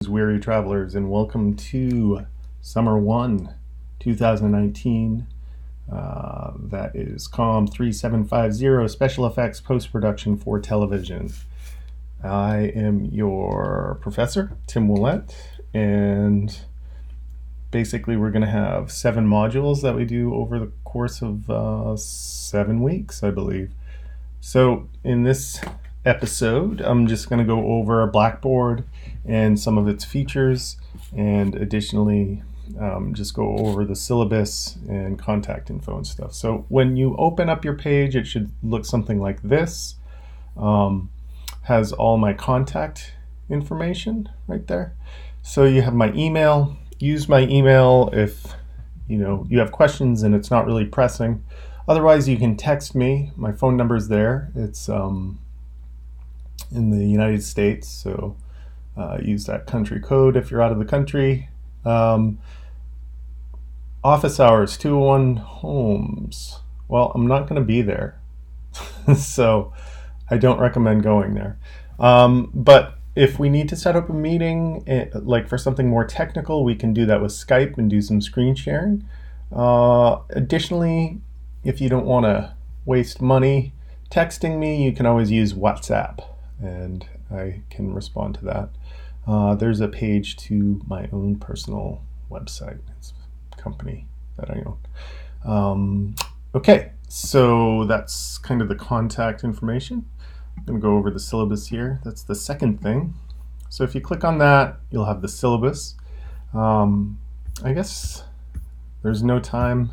travelers, weary travelers, and welcome to Summer 1, 2019. That is COM 3750, Special Effects Post-Production for Television. I am your professor, Tim Willett, and basically we're going to have 7 modules that we do over the course of 7 weeks, I believe. So in this episode, I'm just going to go over Blackboard and some of its features, and additionally just go over the syllabus and contact info and stuff. So when you open up your page, it should look something like this. Has all my contact information right there. So you have my email. Use my email if you have questions and it's not really pressing. Otherwise, you can text me. My phone number is there. It's in the United States, so use that country code if you're out of the country. Office hours, 201 Holmes. Well, I'm not going to be there, so I don't recommend going there. But if we need to set up a meeting, like for something more technical, we can do that with Skype and do some screen sharing. Additionally, if you don't want to waste money texting me, you can always use WhatsApp, and I can respond to that. There's a page to my own personal website. It's a company that I own. Okay, so that's kind of the contact information. I'm going to go over the syllabus here. That's the second thing. So if you click on that, you'll have the syllabus. I guess there's no time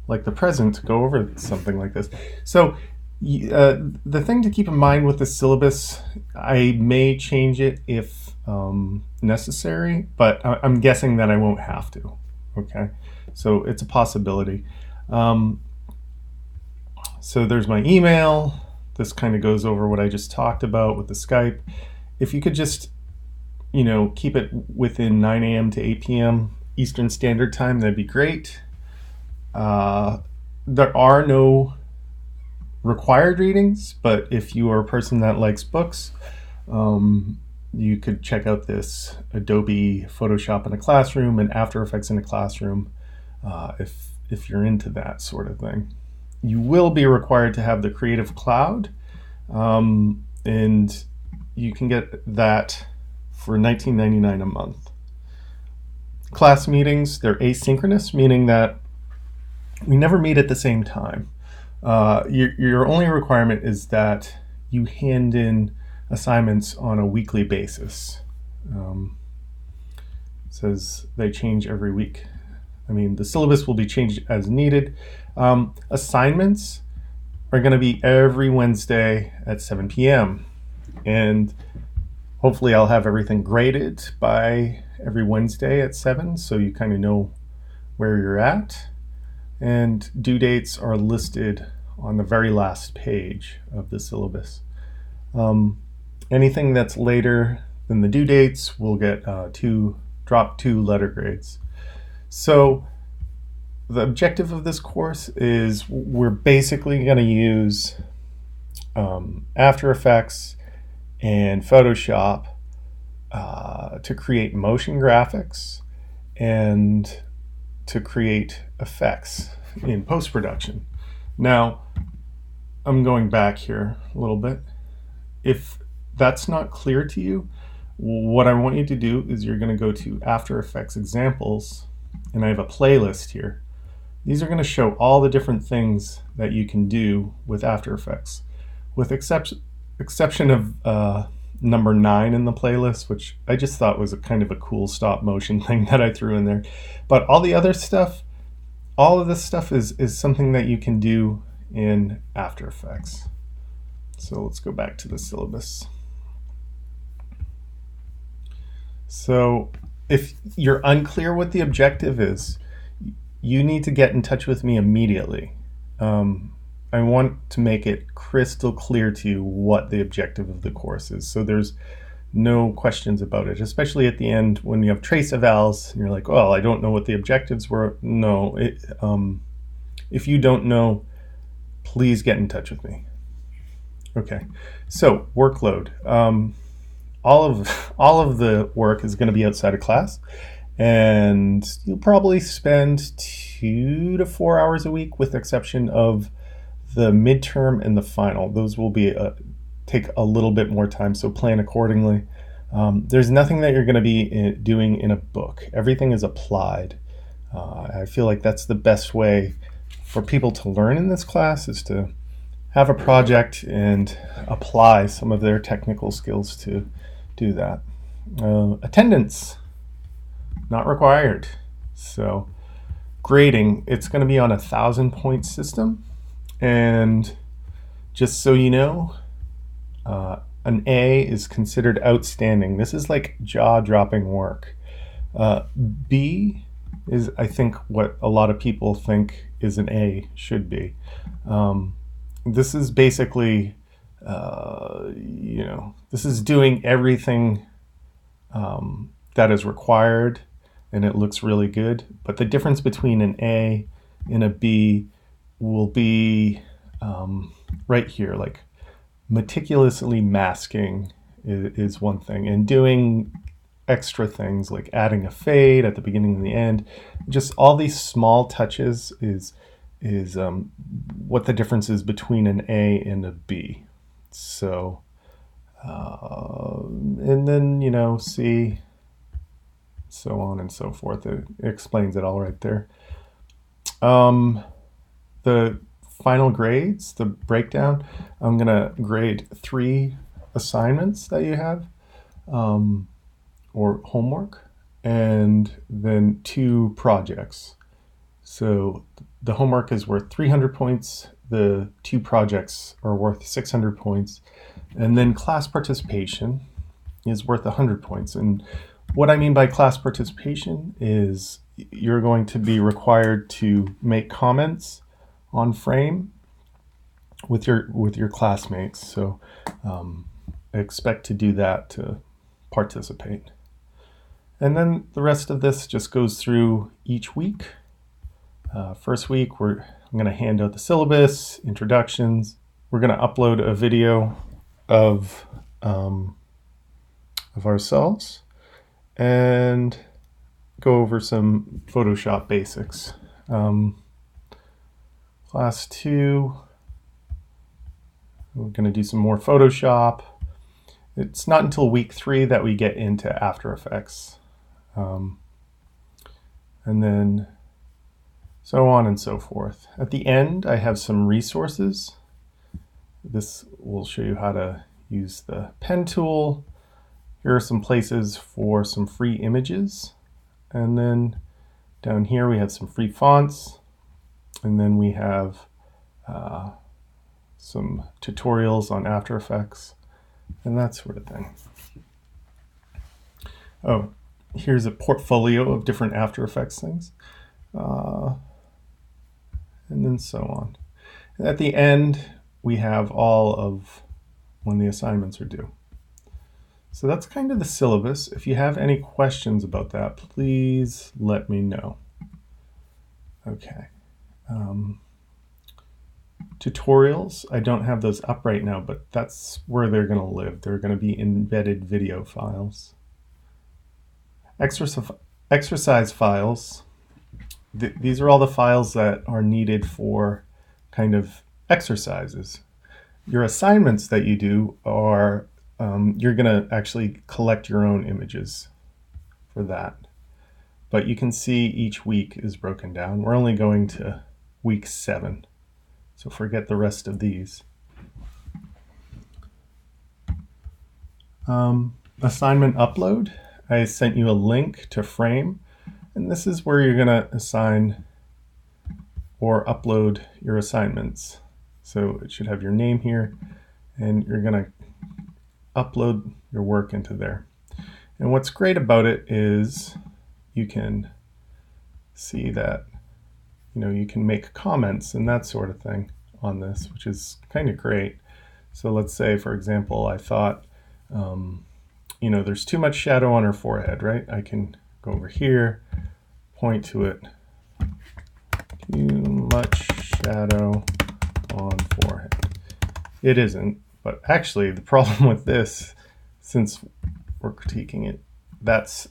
like the present to go over something like this. So the thing to keep in mind with the syllabus, I may change it if necessary, but I'm guessing that I won't have to. Okay, so it's a possibility. So there's my email. This kind of goes over what I just talked about with the Skype. If you could just, keep it within 9 a.m. to 8 p.m. Eastern Standard Time, that'd be great. There are no required readings, but if you are a person that likes books, you could check out this Adobe Photoshop in a classroom and After Effects in a classroom if you're into that sort of thing. You will be required to have the Creative Cloud, and you can get that for $19.99 a month. Class meetings, they're asynchronous, meaning that we never meet at the same time. Your only requirement is that you hand in assignments on a weekly basis. It says they change every week. The syllabus will be changed as needed. Assignments are going to be every Wednesday at 7 p.m. And hopefully I'll have everything graded by every Wednesday at 7, so you kind of know where you're at. And due dates are listed on the very last page of the syllabus. Anything that's later than the due dates will get drop 2 letter grades. So the objective of this course is we're basically going to use After Effects and Photoshop to create motion graphics and to create effects in post-production. Now, I'm going back here a little bit. If that's not clear to you, what I want you to do is you're going to go to After Effects Examples, and I have a playlist here. These are going to show all the different things that you can do with After Effects, with exception of number 9 in the playlist, which I just thought was a kind of a cool stop motion thing that I threw in there. But all the other stuff, all of this stuff is something that you can do in After Effects. So let's go back to the syllabus. So if you're unclear what the objective is, you need to get in touch with me immediately. I want to make it crystal clear to you what the objective of the course is, so there's no questions about it, especially at the end when you have trace evals and you're like, well, I don't know what the objectives were. No, if you don't know, please get in touch with me. Okay, so workload. all of the work is going to be outside of class, and you'll probably spend 2 to 4 hours a week, with the exception of the midterm and the final. Those will be take a little bit more time, so plan accordingly. There's nothing that you're going to be doing in a book. Everything is applied. I feel like that's the best way for people to learn in this class, is to have a project and apply some of their technical skills to do that. Attendance, not required. So grading, it's going to be on 1,000-point system. And just so you know, an A is considered outstanding. This is like jaw-dropping work. B is, I think, what a lot of people think is an A should be. This is basically, this is doing everything that is required, and it looks really good. But the difference between an A and a B will be right here. Like, meticulously masking is one thing, and doing extra things like adding a fade at the beginning and the end. Just all these small touches is what the difference is between an A and a B. So, and then, C, so on and so forth. It explains it all right there. The final grades, the breakdown, I'm going to grade 3 assignments that you have, or homework, and then 2 projects. So the homework is worth 300 points, the 2 projects are worth 600 points, and then class participation is worth 100 points. And what I mean by class participation is you're going to be required to make comments on Frame with your classmates. So expect to do that to participate. And then the rest of this just goes through each week. First week, I'm going to hand out the syllabus, introductions. We're going to upload a video of ourselves and go over some Photoshop basics. Class 2, we're going to do some more Photoshop. It's not until week 3 that we get into After Effects. And then so on and so forth. At the end, I have some resources. This will show you how to use the pen tool. Here are some places for some free images. And then down here we have some free fonts. And then we have some tutorials on After Effects and that sort of thing. Oh, here's a portfolio of different After Effects things. And then so on. And at the end, we have all of when the assignments are due. So that's kind of the syllabus. If you have any questions about that, please let me know. Okay. Tutorials, I don't have those up right now, but that's where they're going to live. They're going to be embedded video files. Exercise files. These are all the files that are needed for kind of exercises. Your assignments that you do are, you're going to actually collect your own images for that. But you can see each week is broken down. We're only going to week 7, so forget the rest of these. Assignment upload. I sent you a link to Frame. And this is where you're going to assign or upload your assignments. So it should have your name here, and you're going to upload your work into there. And what's great about it is you can see that, you can make comments and that sort of thing on this, which is kind of great. So let's say, for example, I thought, there's too much shadow on her forehead, right? I can go over here, point to it. Too much shadow on forehead. It isn't, but actually the problem with this since we're critiquing it,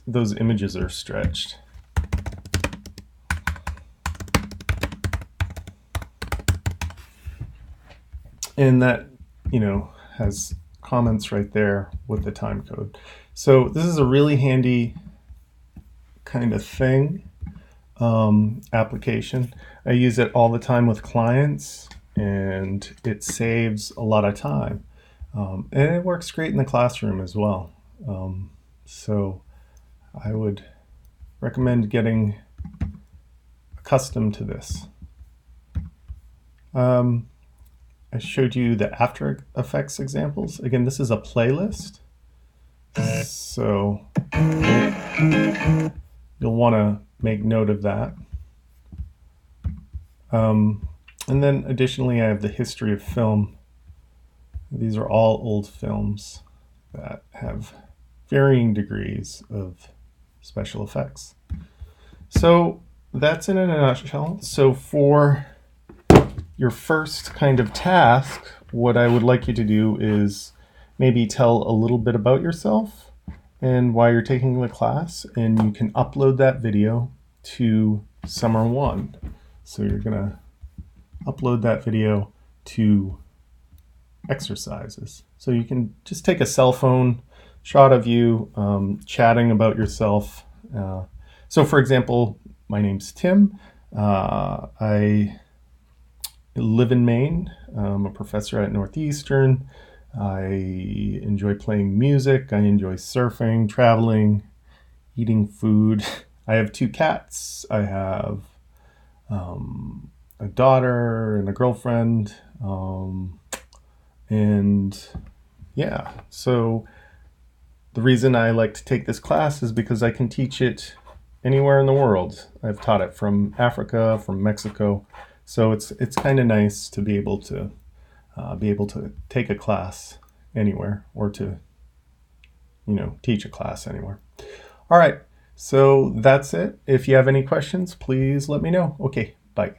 those images are stretched. And that, has comments right there with the time code. So this is a really handy kind of thing, application. I use it all the time with clients, and it saves a lot of time. And it works great in the classroom as well. So I would recommend getting accustomed to this. I showed you the After Effects examples. Again, this is a playlist, so you'll want to make note of that. And then additionally, I have the history of film. These are all old films that have varying degrees of special effects. So that's in a nutshell. So for your first kind of task, what I would like you to do is maybe tell a little bit about yourself and why you're taking the class, and you can upload that video to Summer One. So you're gonna upload that video to exercises. So you can just take a cell phone shot of you chatting about yourself. So for example, my name's Tim. I live in Maine. I'm a professor at Northeastern. I enjoy playing music. I enjoy surfing, traveling, eating food. I have 2 cats. I have a daughter and a girlfriend. And yeah, so the reason I like to take this class is because I can teach it anywhere in the world. I've taught it from Africa, from Mexico. So it's kind of nice to be able to take a class anywhere, or to teach a class anywhere. All right, so that's it. If you have any questions, please let me know. Okay, bye.